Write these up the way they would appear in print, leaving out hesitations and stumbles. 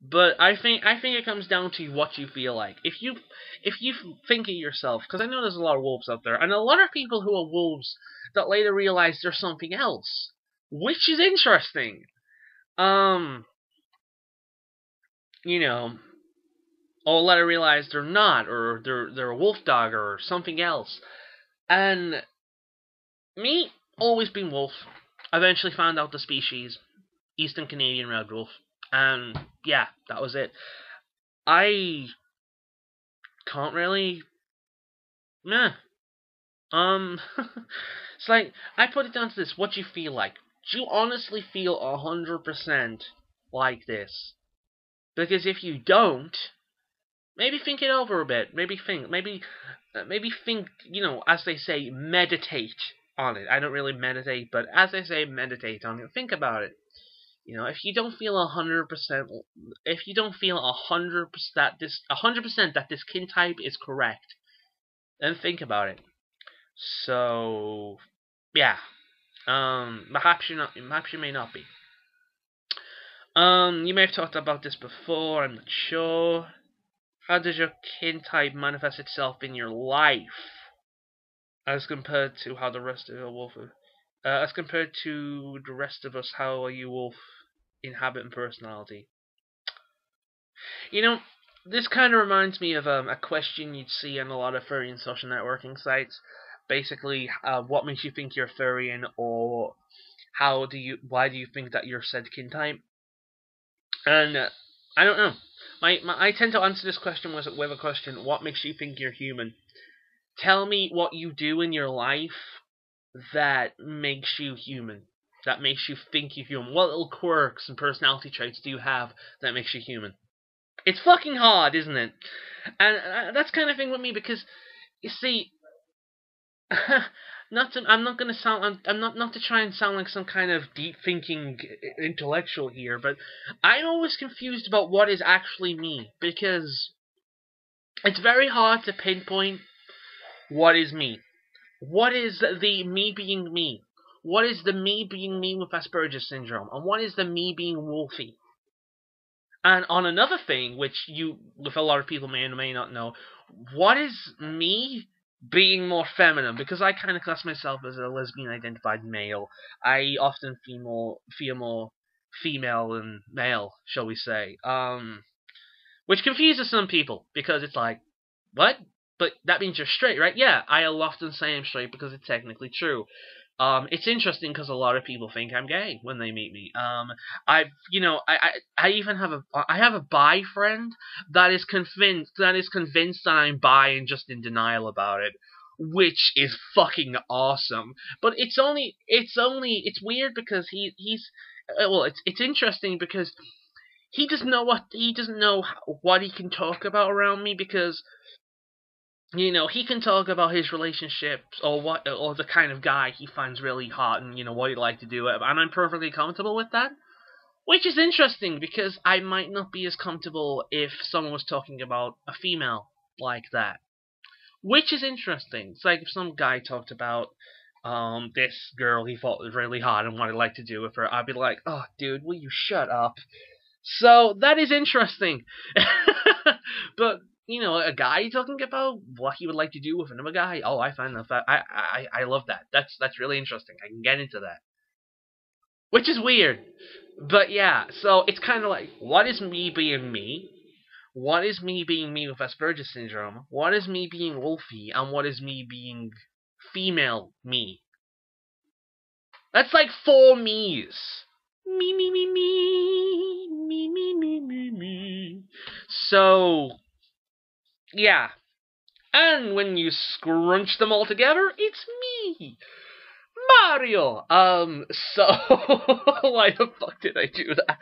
But I think it comes down to what you feel like. If you think of yourself, because I know there's a lot of wolves out there, and a lot of people who are wolves that later realize there's something else, which is interesting. Um, you know, or later realize they're not, or they're a wolf dog or something else. And me, always been wolf. Eventually found out the species, Eastern Canadian red wolf, and yeah, that was it. I can't really, meh. It's like I put it down to this: what do you feel like? Do you honestly feel 100% like this? Because if you don't, maybe think it over a bit. Maybe think. As they say, meditate on it. I don't really meditate, but as they say, meditate on it. Think about it. If you don't feel 100%, if you don't feel 100% that this kin type is correct, then think about it. So, yeah. Perhaps you may not be. You may have talked about this before. I'm not sure. How does your kin type manifest itself in your life, as compared to how the rest of your wolf? As compared to the rest of us, how are you wolf in habit and personality? You know, this kind of reminds me of a question you'd see on a lot of furry and social networking sites. Basically, what makes you think you're furry, or why do you think that you're said kin type? And I don't know. I tend to answer this question with a question: what makes you think you're human? Tell me what you do in your life that makes you human. That makes you think you're human. What little quirks and personality traits do you have that makes you human? It's fucking hard, isn't it? And that's kind of thing with me, because you see, I'm not gonna sound. I'm not to try and sound like some kind of deep thinking intellectual here, but I'm always confused about what is actually me, because it's very hard to pinpoint what is me. What is the me being me? What is the me being me with Asperger's syndrome? And what is the me being wolfy? And on another thing, which with a lot of people may or may not know, what is me being more feminine? Because I kind of class myself as a lesbian-identified male. I often feel more female than male, shall we say. Which confuses some people, because it's like, what? But that means you're straight, right? Yeah, I'll often say I'm straight because it's technically true. It's interesting because a lot of people think I'm gay when they meet me. I even have a bi friend that is convinced that I'm bi and just in denial about it, which is fucking awesome. But it's weird because it's interesting because he doesn't know what he can talk about around me, because he can talk about his relationships or the kind of guy he finds really hot, and what he'd like to do, and I'm perfectly comfortable with that. Which is interesting, because I might not be as comfortable if someone was talking about a female like that. Which is interesting. It's like if some guy talked about this girl he thought was really hot and what he'd like to do with her, I'd be like, oh dude, will you shut up? So that is interesting. But a guy talking about what he would like to do with another guy. Oh, I find that I love that. That's really interesting. I can get into that, which is weird. But yeah, so it's kind of like, what is me being me? What is me being me with Asperger's syndrome? What is me being wolfy? And what is me being female me? That's like 4 me's. Me, me, me, me. Me, me, me, me, me. So, yeah. And when you scrunch them all together, it's me, Mario. So why the fuck did I do that?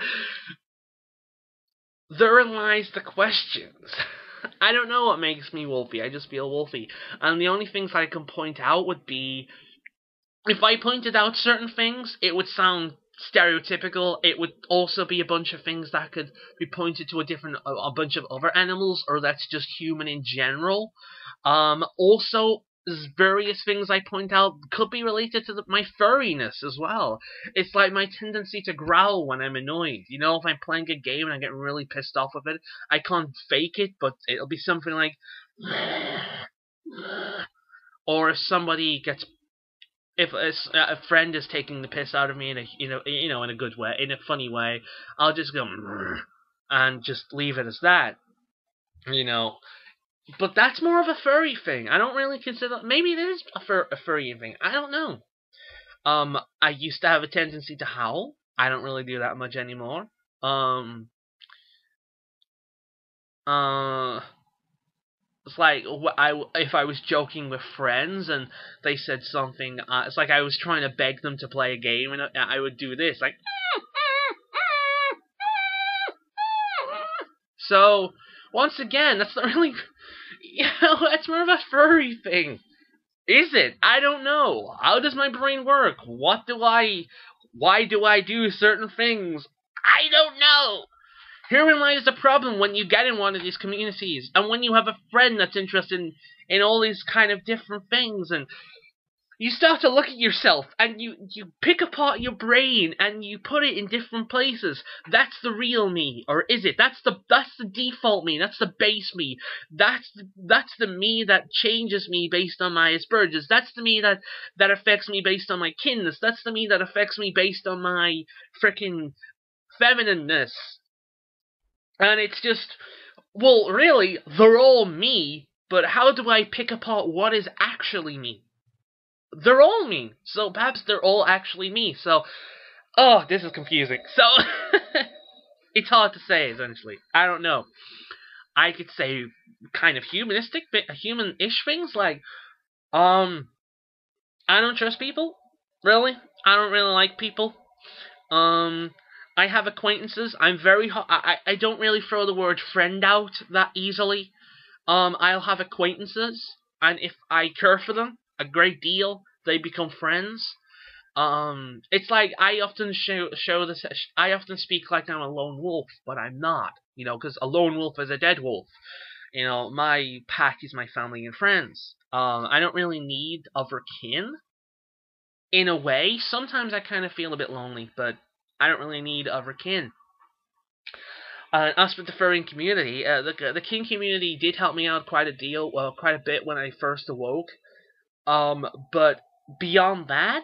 Therein lies the questions. I don't know what makes me wolfy. I just feel wolfy. And the only things I can point out would be, if I pointed out certain things, it would sound stereotypical. It would also be a bunch of things that could be pointed to a bunch of other animals, or that's just human in general. Also, various things I point out could be related to my furriness as well. It's like my tendency to growl when I'm annoyed. You know, if I'm playing a game and I get really pissed off with it, I can't fake it, but it'll be something like... Or if somebody gets... If a friend is taking the piss out of me in a in a good way, in a funny way, I'll just go and just leave it as that. You know, but that's more of a furry thing. I don't really consider. Maybe it is a furry thing. I don't know. I used to have a tendency to howl. I don't really do that much anymore. It's like if I was joking with friends and they said something, it's like I was trying to beg them to play a game, and I would do this, like. So once again, that's not really, that's more of a furry thing. Is it? I don't know. How does my brain work? Why do I do certain things? I don't know. Herein lies the problem when you get in one of these communities, and when you have a friend that's interested in all these kind of different things, and you start to look at yourself, and you pick apart your brain, and you put it in different places. That's the real me, or is it? That's the default me. That's the base me. That's the me that changes me based on my Asperger's. That's the me that affects me based on my kinness. That's the me that affects me based on my frickin' feminineness. And it's just, well, really, they're all me, but how do I pick apart what is actually me? They're all me, so perhaps they're all actually me, so, oh, this is confusing. So, it's hard to say, essentially. I don't know. I could say kind of humanistic, human-ish things, like, I don't trust people, really. I don't really like people. I have acquaintances. I'm very I don't really throw the word friend out that easily. I'll have acquaintances, and if I care for them a great deal, they become friends. It's like I often I often speak like I'm a lone wolf, but I'm not. You know, because a lone wolf is a dead wolf. You know, my pack is my family and friends. I don't really need other kin. In a way, sometimes I kind of feel a bit lonely, but I don't really need other kin. As for the furry community, the kin community did help me out quite a bit when I first awoke. But beyond that,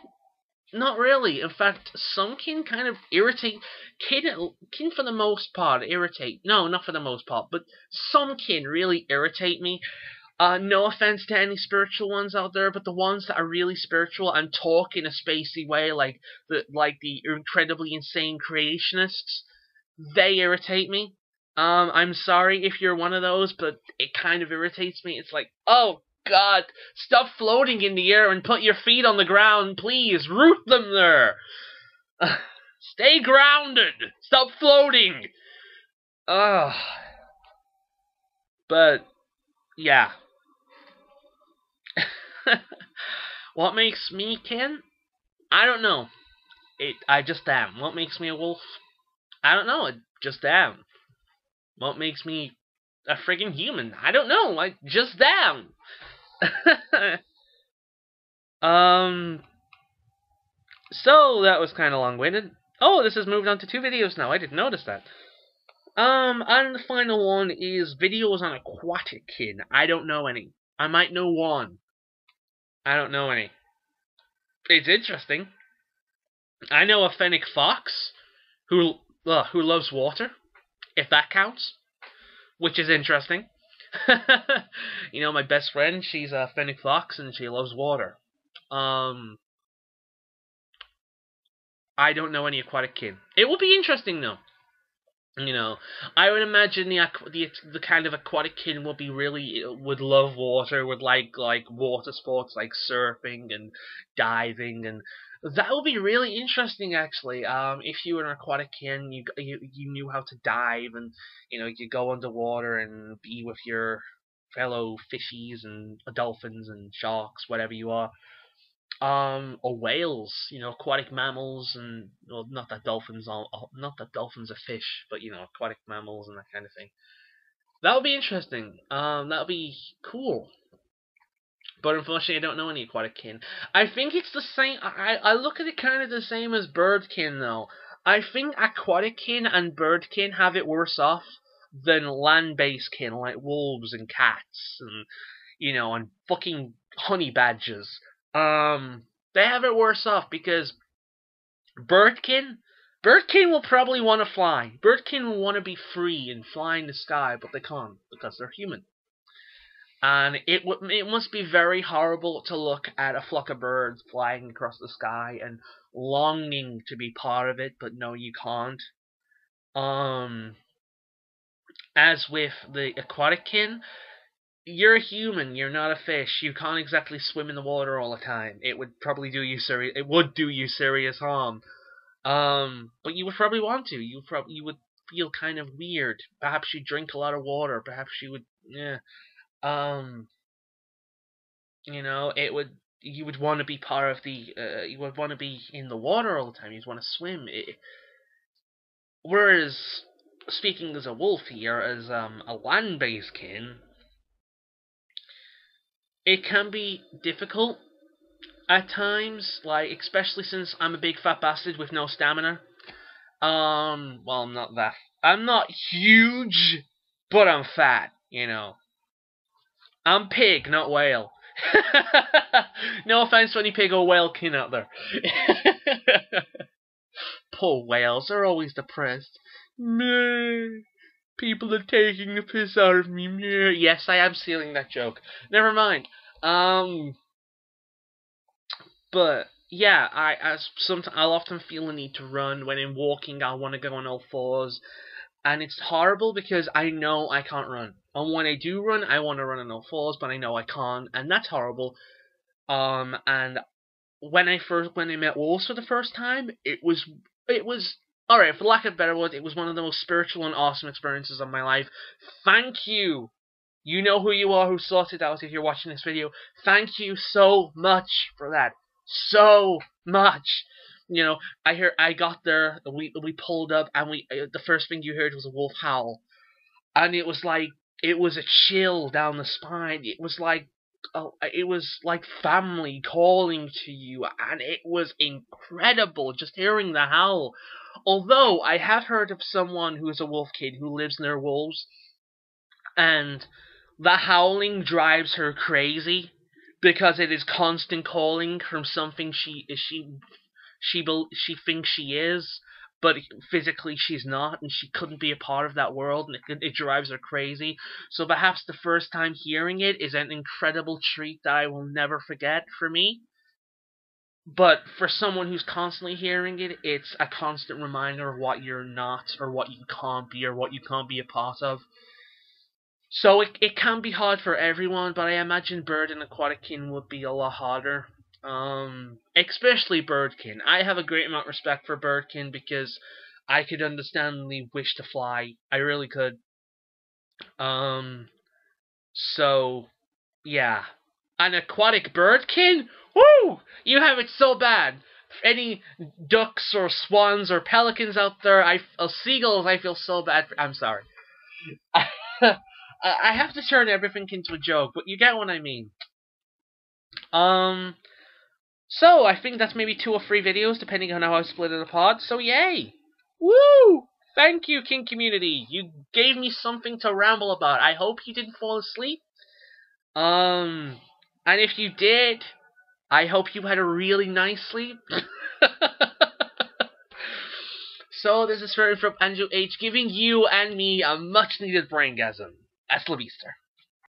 not really. In fact, some kin kind of irritate. Kin for the most part irritate. No, not for the most part, but some kin really irritate me. No offense to any spiritual ones out there, but the ones that are really spiritual and talk in a spacey way, like the incredibly insane creationists, they irritate me. I'm sorry if you're one of those, but it kind of irritates me. It's like, oh God, stop floating in the air and put your feet on the ground, please. Root them there. Stay grounded. Stop floating. But yeah. What makes me kin? I don't know. I just am. What makes me a wolf? I don't know. I just am. What makes me a friggin' human? I don't know. I just am. So that was kind of long-winded. Oh, this has moved on to 2 videos now. I didn't notice that. And the final one is videos on aquatic kin. I don't know any. I might know one. I don't know any. It's interesting. I know a fennec fox who loves water, if that counts, which is interesting. You know, my best friend, she's a fennec fox and she loves water. I don't know any aquatic kin. It will be interesting though. You know, I would imagine the kind of aquatic kin would love water, would like water sports like surfing and diving, and that would be really interesting actually. If you were an aquatic kin, you knew how to dive, and you know you go underwater and be with your fellow fishies and dolphins and sharks, whatever you are. Or whales, you know, aquatic mammals, and well, not that dolphins are fish, but you know, aquatic mammals and that kind of thing. That would be interesting. That would be cool. But unfortunately, I don't know any aquatic kin. I think it's the same. I look at it kind of the same as birdkin, though. I think aquatic kin and birdkin have it worse off than land-based kin, like wolves and cats and, and fucking honey badgers. They have it worse off because birdkin will probably want to fly. Birdkin will want to be free and fly in the sky, but they can't because they're human. And it must be very horrible to look at a flock of birds flying across the sky and longing to be part of it, but no, you can't. As with the aquatic kin, you're a human, you're not a fish. You can't exactly swim in the water all the time. It would probably do you serious harm. But you would probably want to. You would feel kind of weird. Perhaps you drink a lot of water. Perhaps you would, you would want to be part of the, you would want to be in the water all the time. You'd want to swim. Whereas, speaking as a wolf here, as a land-based kin, it can be difficult at times, like, especially since I'm a big fat bastard with no stamina. Well, I'm not that. I'm not huge, but I'm fat, I'm pig, not whale. No offense to any pig or whale kin out there. Poor whales, they're always depressed. Meh. People are taking the piss out of me. Meh. Yes, I am stealing that joke. Never mind. But yeah, I'll often feel the need to run. When I'm walking, I want to go on all fours, and it's horrible because I know I can't run. And when I do run, I want to run on all fours, but I know I can't, and that's horrible. And when I met wolves for the first time, it was alright, for lack of a better word, it was one of the most spiritual and awesome experiences of my life. Thank you. You know who you are, who sorted out if you're watching this video. Thank you so much for that. So much. I got there, we pulled up, and the first thing you heard was a wolf howl. And it was a chill down the spine. It was like family calling to you, and it was incredible just hearing the howl. Although I have heard of someone who is a wolf kid who lives near wolves, and the howling drives her crazy because it is constant calling from something she thinks she is, but physically she's not, and she couldn't be a part of that world, and it drives her crazy. So perhaps the first time hearing it is an incredible treat that I will never forget for me. But for someone who's constantly hearing it, it's a constant reminder of what you're not, or what you can't be, or what you can't be a part of. So it can be hard for everyone, but I imagine bird and aquatic kin would be a lot harder. Especially birdkin. I have a great amount of respect for birdkin because I could understandably wish to fly. I really could. So, yeah. An aquatic birdkin? Woo! You have it so bad. Any ducks or swans or pelicans out there, or seagulls, I feel so bad for. I'm sorry. I have to turn everything into a joke, but you get what I mean. So, I think that's maybe 2 or 3 videos, depending on how I split it apart, so yay! Woo! Thank you, King Community! You gave me something to ramble about. I hope you didn't fall asleep. And if you did, I hope you had a really nice sleep. So, this is from Andrew H, giving you and me a much-needed braingasm. Hasta la vista.